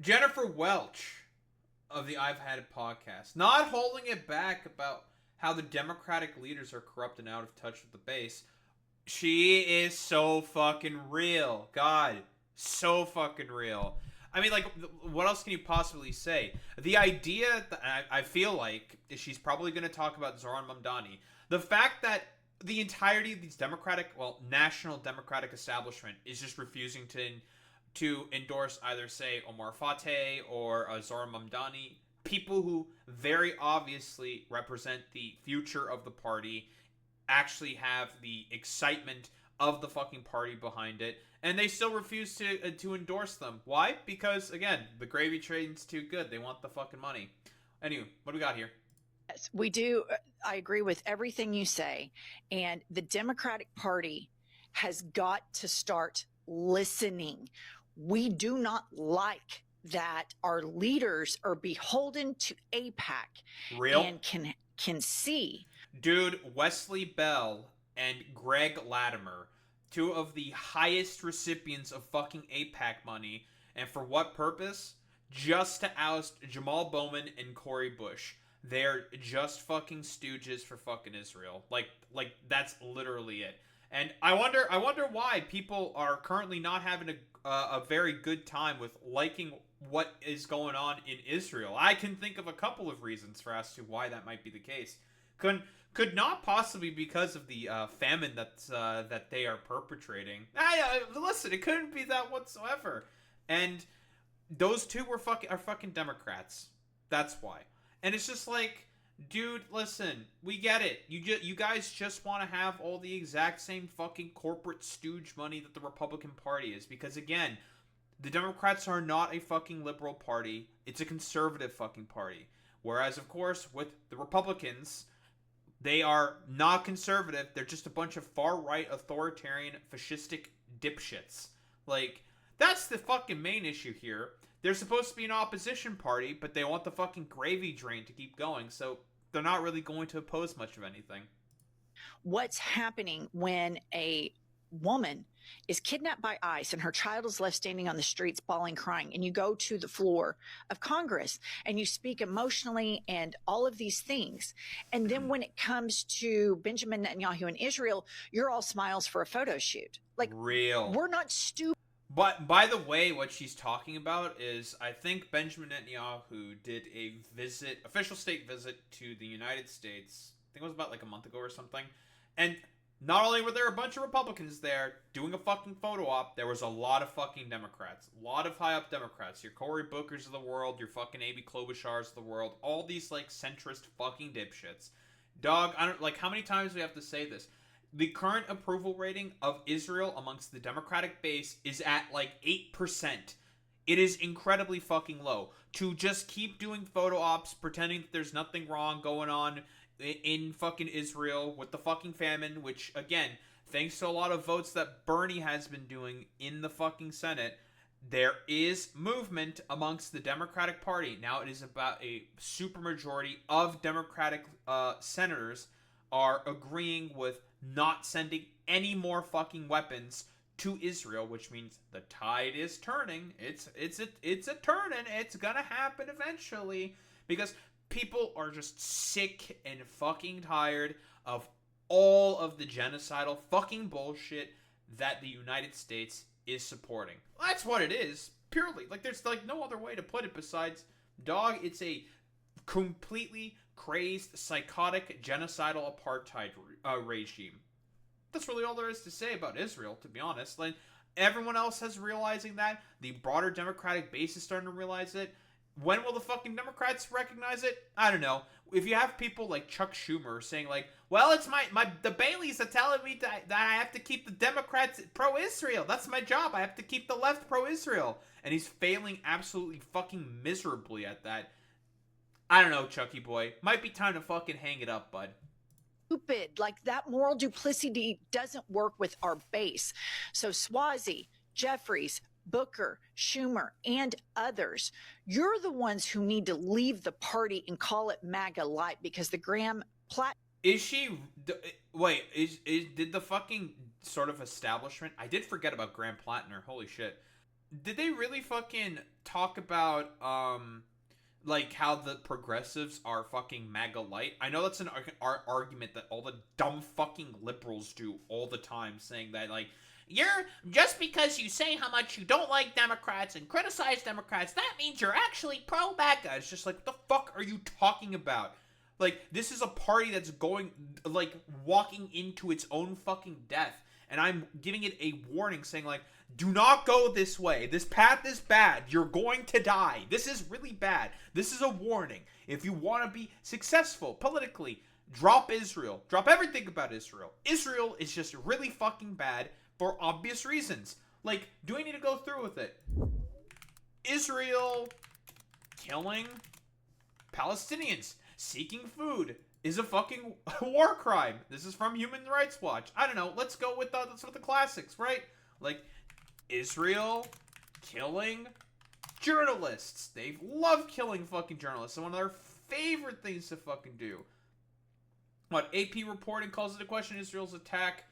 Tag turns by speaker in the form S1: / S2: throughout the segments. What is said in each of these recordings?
S1: Jennifer Welch of the I've Had It podcast, not holding it back about how the Democratic leaders are corrupt and out of touch with the base. She is so fucking real. God, so fucking real. I mean, like, what else can you possibly say? The idea that I feel like is she's probably going to talk about Zohran Mamdani. The fact that the entirety of these Democratic, well, national Democratic establishment is just refusing to endorse either, say, Omar Fateh or Zohran Mamdani, people who very obviously represent the future of the party, actually have the excitement of the fucking party behind it, and they still refuse to endorse them. Why? Because again, the gravy train's too good. They want the fucking money. Anyway, what do we got here?
S2: Yes, we do. I agree with everything you say. And the Democratic Party has got to start listening. We do not like that our leaders are beholden to APAC
S1: Real
S2: and can see.
S1: dude, Wesley Bell and Greg Latimer, two of the highest recipients of fucking APAC money, and for what purpose? Just to oust Jamal Bowman and Cori Bush. They're just fucking stooges for fucking Israel. Like that's literally it. And I wonder why people are currently not having a very good time with liking what is going on in Israel. I can think of a couple of reasons for as to why that might be the case. Could not possibly because of the famine that they are perpetrating. Listen, it couldn't be that whatsoever. And those two are fucking Democrats. That's why. And it's just like, dude, listen, we get it. You guys just want to have all the exact same fucking corporate stooge money that the Republican Party is, because again, the Democrats are not a fucking liberal party. It's a conservative fucking party. Whereas, of course, with the Republicans, they are not conservative. They're just a bunch of far-right, authoritarian, fascistic dipshits. Like, that's the fucking main issue here. They're supposed to be an opposition party, but they want the fucking gravy drain to keep going, so they're not really going to oppose much of anything.
S2: What's happening when a woman is kidnapped by ICE and her child is left standing on the streets bawling, crying, and you go to the floor of Congress and you speak emotionally and all of these things. And then when it comes to Benjamin Netanyahu in Israel, you're all smiles for a photo shoot. Like,
S1: Real.
S2: we're not stupid.
S1: But by the way, what she's talking about is I think Benjamin Netanyahu did a visit, official state visit to the United States. I think it was about like a month ago or something. And not only were there a bunch of Republicans there doing a fucking photo op, there was a lot of fucking Democrats. A lot of high up Democrats. Your Cory Bookers of the world, your fucking Amy Klobuchars of the world, all these like centrist fucking dipshits. Dog, I don't like how many times we have to say this. The current approval rating of Israel amongst the Democratic base is at like 8%. It is incredibly fucking low. To just keep doing photo ops, pretending that there's nothing wrong going on in fucking Israel with the fucking famine, which, again, thanks to a lot of votes that Bernie has been doing in the fucking Senate, there is movement amongst the Democratic Party. Now it is about a supermajority of Democratic senators are agreeing with not sending any more fucking weapons to Israel, which means the tide is turning. It's a turning. It's gonna happen eventually because people are just sick and fucking tired of all of the genocidal fucking bullshit that the United States is supporting. That's what it is, purely. Like there's like no other way to put it besides dog, it's a completely crazed, psychotic, genocidal apartheid regime. That's really all there is to say about Israel, to be honest. Like everyone else has realizing that. The broader Democratic base is starting to realize it. When will the fucking Democrats recognize it? I don't know. If you have people like Chuck Schumer saying like, "Well, it's my the Baileys are telling me that I have to keep the Democrats pro-Israel. That's my job. I have to keep the left pro-Israel," and he's failing absolutely fucking miserably at that. I don't know, Chucky boy. Might be time to fucking hang it up, bud.
S2: Stupid. Like, that moral duplicity doesn't work with our base. So Swazi, Jeffries, Booker, Schumer, and others, you're the ones who need to leave the party and call it MAGA light, because the Graham Platt.
S1: Is she? Wait, is did the fucking sort of establishment? I did forget about Graham Plattner. Holy shit. did they really fucking talk about like how the progressives are fucking MAGA light? I know that's an argument that all the dumb fucking liberals do all the time, saying that like you're just because you say how much you don't like Democrats and criticize Democrats, that means you're actually pro MAGA. It's just like, what the fuck are you talking about? Like, this is a party that's going, like, walking into its own fucking death. And I'm giving it a warning saying, like, do not go this way. This path is bad. You're going to die. This is really bad. This is a warning. If you want to be successful politically, drop Israel. Drop everything about Israel. Israel is just really fucking bad for obvious reasons. Like, do I need to go through with it? Israel killing Palestinians, seeking food, is a fucking war crime. This is from Human Rights Watch. I don't know. Let's go with the classics, right? Like, Israel killing journalists. They love killing fucking journalists. It's one of their favorite things to fucking do. What, AP reporting calls into question Israel's attack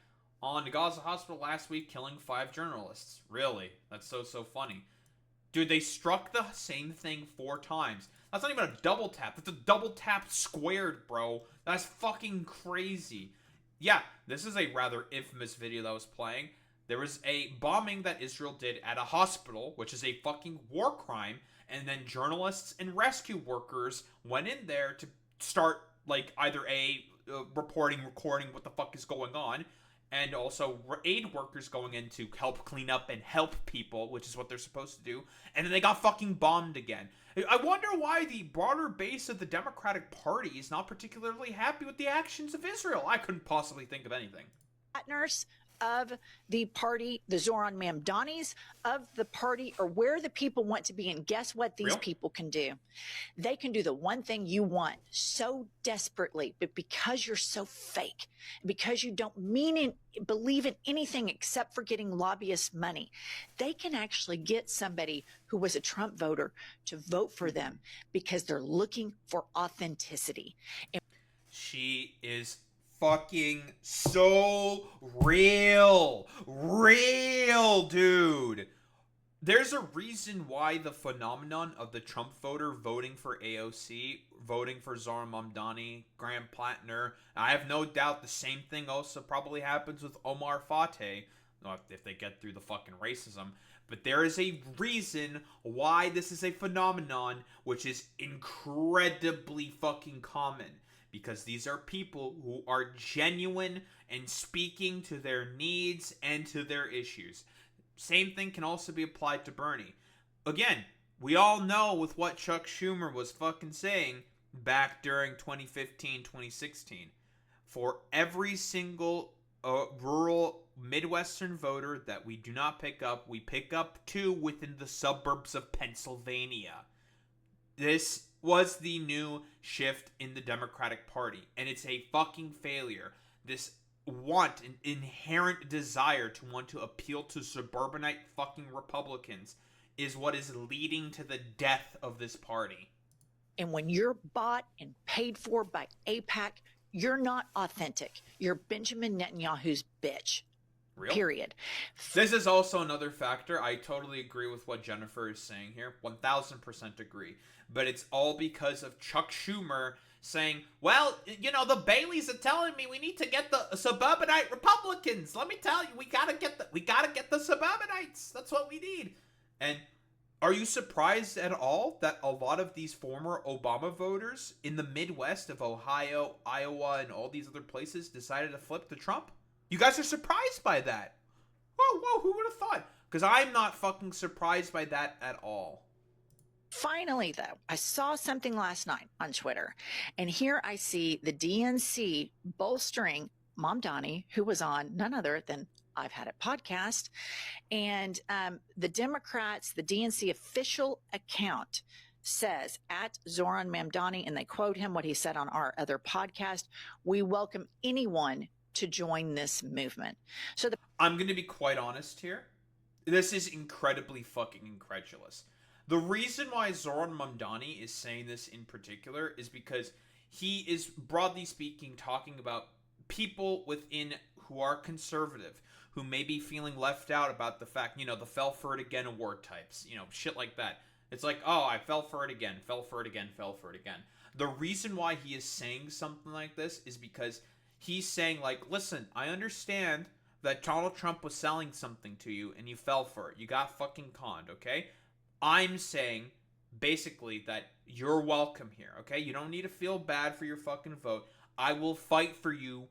S1: on the Gaza hospital last week, killing 5 journalists. Really? That's so funny. Dude, they struck the same thing 4 times. That's not even a double tap. That's a double tap squared, bro. That's fucking crazy. Yeah, this is a rather infamous video that was playing. There was a bombing that Israel did at a hospital, which is a fucking war crime, and then journalists and rescue workers went in there to start, like, either recording what the fuck is going on, and also aid workers going in to help clean up and help people, which is what they're supposed to do, and then they got fucking bombed again. I wonder why the broader base of the Democratic Party is not particularly happy with the actions of Israel. I couldn't possibly think of anything.
S2: Partners of the party, the Zohran Mamdanis of the party, are where the people want to be. And guess what these people can do? They can do the one thing you want so desperately, but because you're so fake, because you don't believe in anything except for getting lobbyist money, they can actually get somebody who was a Trump voter to vote for them because they're looking for authenticity.
S1: She is fucking so real, dude. There's a reason why the phenomenon of the Trump voter voting for AOC, voting for Zohran Mamdani, Graham Plattner, I have no doubt the same thing also probably happens with Omar Fateh, if they get through the fucking racism. But there is a reason why this is a phenomenon which is incredibly fucking common. Because these are people who are genuine and speaking to their needs and to their issues. Same thing can also be applied to Bernie. Again, we all know with what Chuck Schumer was fucking saying back during 2015, 2016. For every single rural Midwestern voter that we do not pick up, we pick up 2 within the suburbs of Pennsylvania. This was the new shift in the Democratic Party, and it's a fucking failure. This want, an inherent desire to want to appeal to suburbanite fucking Republicans is what is leading to the death of this party.
S2: And when you're bought and paid for by AIPAC, you're not authentic. You're Benjamin Netanyahu's bitch.
S1: Real?
S2: Period.
S1: This is also another factor. I totally agree with what Jennifer is saying here. 1000% agree. But it's all because of Chuck Schumer saying, well, you know, the Baileys are telling me we need to get the suburbanite Republicans. Let me tell you, we gotta get the suburbanites. That's what we need. And are you surprised at all that a lot of these former Obama voters in the Midwest of Ohio, Iowa, and all these other places decided to flip to Trump? You guys are surprised by that. Whoa, who would have thought? Because I'm not fucking surprised by that at all.
S2: Finally, though, I saw something last night on Twitter, and here I see the DNC bolstering Mamdani, who was on none other than I've Had It podcast, and the Democrats, the DNC official account says at Zohran Mamdani, and they quote him what he said on our other podcast, "We welcome anyone to join this movement." So
S1: I'm going to be quite honest here. This is incredibly fucking incredulous. The reason why Zohran Mamdani is saying this in particular is because he is, broadly speaking, talking about people within who are conservative, who may be feeling left out about the fact, the fell for it again award types, shit like that. It's like, oh, I fell for it again, fell for it again, fell for it again. The reason why he is saying something like this is because he's saying, like, listen, I understand that Donald Trump was selling something to you and you fell for it. You got fucking conned, okay? I'm saying basically that you're welcome here, okay? You don't need to feel bad for your fucking vote. I will fight for you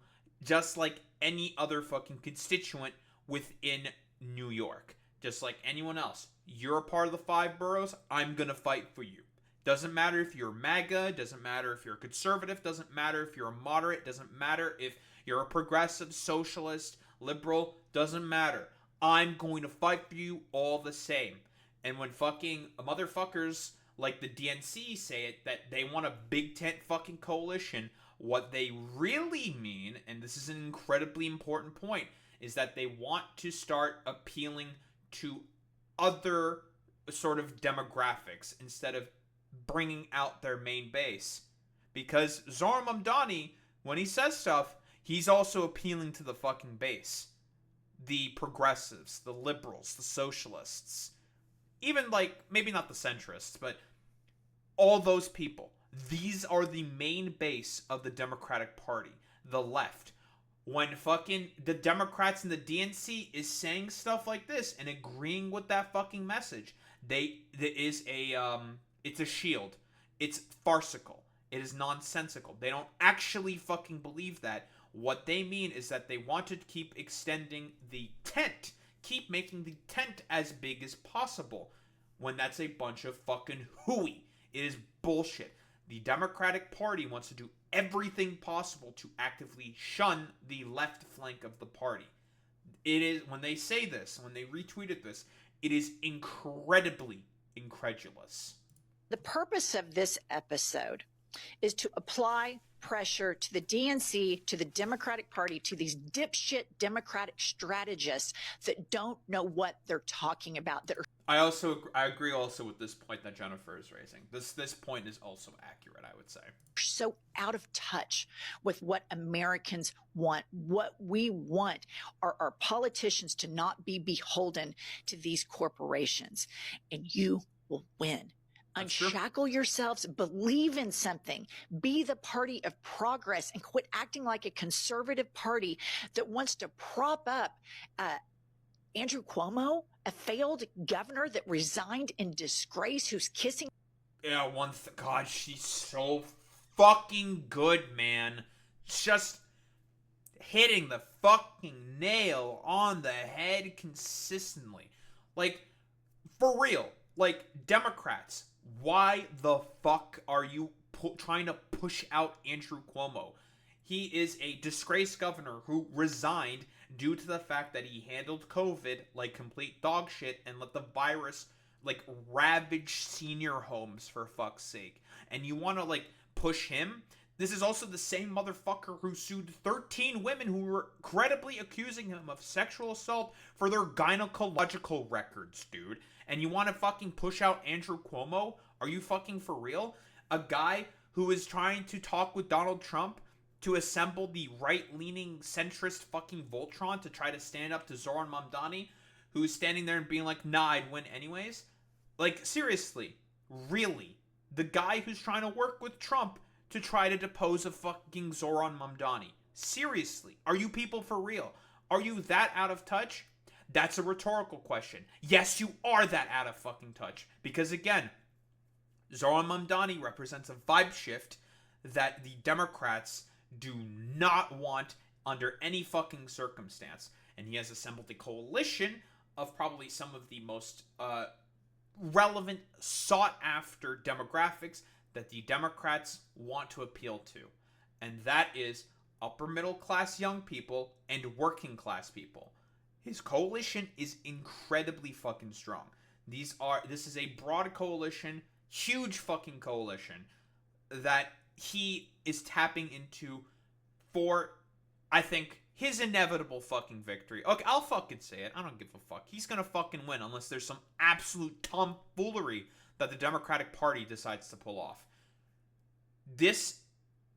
S1: just like any other fucking constituent within New York. Just like anyone else. You're a part of the 5 boroughs. I'm gonna fight for you. Doesn't matter if you're MAGA, doesn't matter if you're a conservative, doesn't matter if you're a moderate, doesn't matter if you're a progressive, socialist, liberal, doesn't matter. I'm going to fight for you all the same. And when fucking motherfuckers like the DNC say it, that they want a big tent fucking coalition, what they really mean, and this is an incredibly important point, is that they want to start appealing to other sort of demographics instead of bringing out their main base. Because Zohran Mamdani, when he says stuff, he's also appealing to the fucking base. The progressives, the liberals, the socialists. Even, like, maybe not the centrists, but all those people. These are the main base of the Democratic Party. The left. When fucking the Democrats and the DNC is saying stuff like this and agreeing with that fucking message, it's a shield. It's farcical. It is nonsensical. They don't actually fucking believe that. What they mean is that they want to keep extending the tent. Keep making the tent as big as possible. When that's a bunch of fucking hooey. It is bullshit. The Democratic Party wants to do everything possible to actively shun the left flank of the party. It is, when they say this, when they retweeted this, it is incredibly incredulous.
S2: The purpose of this episode is to apply pressure to the DNC, to the Democratic Party, to these dipshit Democratic strategists that don't know what they're talking about.
S1: I agree also with this point that Jennifer is raising. This point is also accurate, I would say.
S2: So out of touch with what Americans want. What we want are our politicians to not be beholden to these corporations, and you will win. Unshackle yourselves, believe in something, be the party of progress, and quit acting like a conservative party that wants to prop up Andrew Cuomo, a failed governor that resigned in disgrace, who's kissing.
S1: Yeah, God, she's so fucking good, man. Just hitting the fucking nail on the head consistently. Like, for real. Like, Democrats, why the fuck are you trying to push out Andrew Cuomo? He is a disgraced governor who resigned due to the fact that he handled COVID like complete dog shit and let the virus, like, ravage senior homes, for fuck's sake. And you want to, like, push him? This is also the same motherfucker who sued 13 women who were credibly accusing him of sexual assault for their gynecological records, dude. And you want to fucking push out Andrew Cuomo? Are you fucking for real? A guy who is trying to talk with Donald Trump to assemble the right-leaning centrist fucking Voltron to try to stand up to Zohran Mamdani, who is standing there and being like, nah, I'd win anyways? Like, seriously, really? The guy who's trying to work with Trump to try to depose a fucking Zohran Mamdani. Seriously, are you people for real? Are you that out of touch? That's a rhetorical question. Yes, you are that out of fucking touch. Because again, Zohran Mamdani represents a vibe shift that the Democrats do not want under any fucking circumstance. And he has assembled a coalition of probably some of the most relevant, sought-after demographics that the Democrats want to appeal to. And that is upper middle class young people and working class people. His coalition is incredibly fucking strong. This is a broad coalition, huge fucking coalition that he is tapping into for, I think, his inevitable fucking victory. Okay, I'll fucking say it. I don't give a fuck. He's gonna fucking win unless there's some absolute tomfoolery that the Democratic Party decides to pull off. This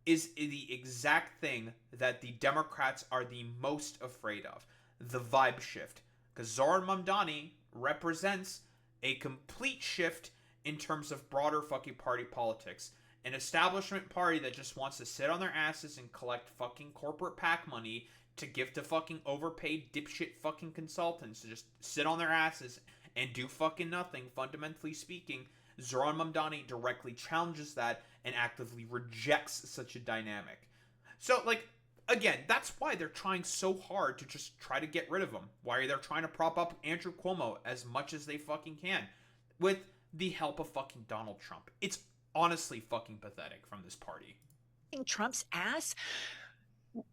S1: is the exact thing that the Democrats are the most afraid of. the vibe shift. Because Zohran Mamdani represents a complete shift in terms of broader fucking party politics. An establishment party that just wants to sit on their asses and collect fucking corporate PAC money to give to fucking overpaid dipshit fucking consultants to just sit on their asses and do fucking nothing, fundamentally speaking. Zohran Mamdani directly challenges that and actively rejects such a dynamic. So, like, again, that's why they're trying so hard to just try to get rid of him. Why they're trying to prop up Andrew Cuomo as much as they fucking can. With the help of fucking Donald Trump. It's honestly fucking pathetic from this party.
S2: Trump's ass,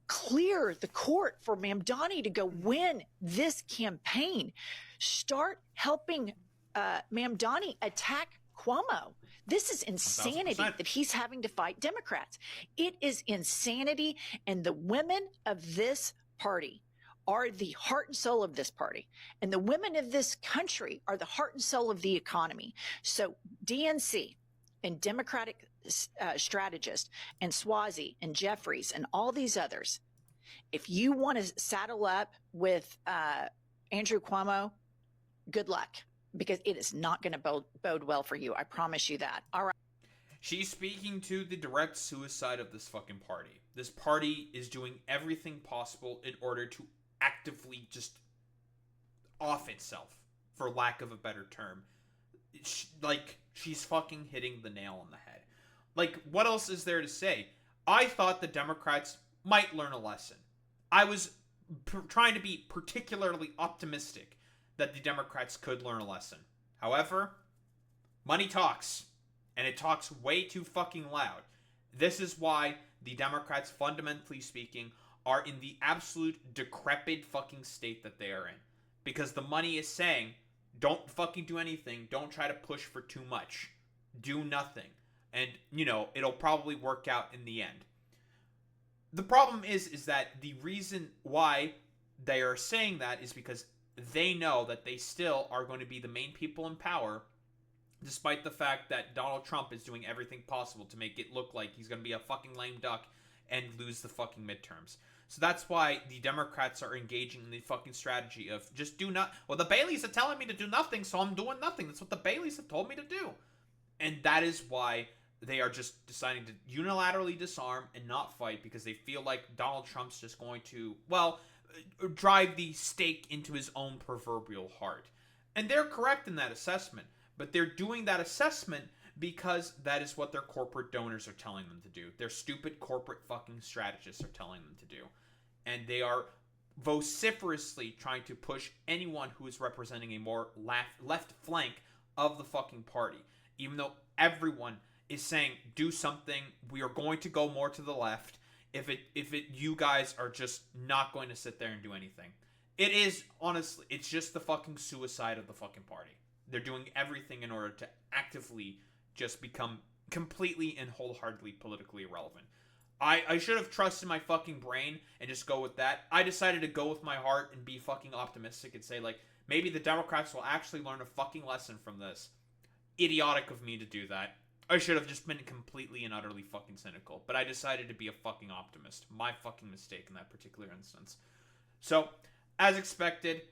S2: clear the court for Mamdani to go win this campaign. Start helping Mamdani attack Cuomo. This is insanity
S1: 1,000%.
S2: that he's having to fight Democrats. It is insanity, and the women of this party are the heart and soul of this party. And the women of this country are the heart and soul of the economy. So DNC and Democratic strategists and Swazi and Jefferies and all these others, if you want to saddle up with Andrew Cuomo, good luck, because it is not going to bode well for you. I promise you that. All right.
S1: She's speaking to the direct suicide of this fucking party. This party is doing everything possible in order to actively just off itself, for lack of a better term. She's fucking hitting the nail on the head. Like, what else is there to say? I thought the Democrats might learn a lesson. I was trying to be particularly optimistic that the Democrats could learn a lesson. However, money talks, and it talks way too fucking loud. This is why the Democrats, fundamentally speaking, are in the absolute decrepit fucking state that they are in. Because the money is saying, don't fucking do anything, don't try to push for too much. Do nothing. And, it'll probably work out in the end. The problem is that the reason why they are saying that is because they know that they still are going to be the main people in power, despite the fact that Donald Trump is doing everything possible to make it look like he's going to be a fucking lame duck and lose the fucking midterms. So that's why the Democrats are engaging in the fucking strategy of just do not. Well, the Baileys are telling me to do nothing, so I'm doing nothing. That's what the Baileys have told me to do. And that is why they are just deciding to unilaterally disarm and not fight, because they feel like Donald Trump's just going to, drive the stake into his own proverbial heart. And they're correct in that assessment, but they're doing that assessment because that is what their corporate donors are telling them to do. Their stupid corporate fucking strategists are telling them to do. And they are vociferously trying to push anyone who is representing a more left flank of the fucking party. Even though everyone is saying, do something, we are going to go more to the left, if you guys are just not going to sit there and do anything. It is, honestly, it's just the fucking suicide of the fucking party. They're doing everything in order to actively just become completely and wholeheartedly politically irrelevant. I should have trusted my fucking brain and just go with that. I decided to go with my heart and be fucking optimistic and say, maybe the Democrats will actually learn a fucking lesson from this. Idiotic of me to do that. I should have just been completely and utterly fucking cynical. But I decided to be a fucking optimist. My fucking mistake in that particular instance. So, as expected,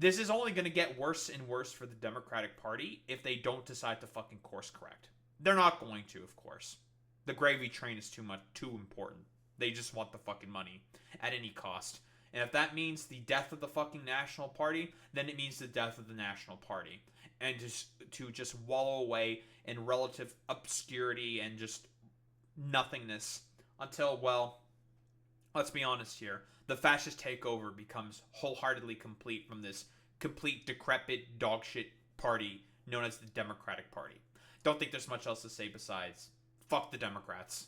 S1: this is only going to get worse and worse for the Democratic Party if they don't decide to fucking course correct. They're not going to, of course. The gravy train is too important. They just want the fucking money at any cost. And if that means the death of the fucking National Party, then it means the death of the National Party. And to just wallow away in relative obscurity and just nothingness until, let's be honest here, the fascist takeover becomes wholeheartedly complete from this complete decrepit dogshit party known as the Democratic Party. Don't think there's much else to say besides fuck the Democrats.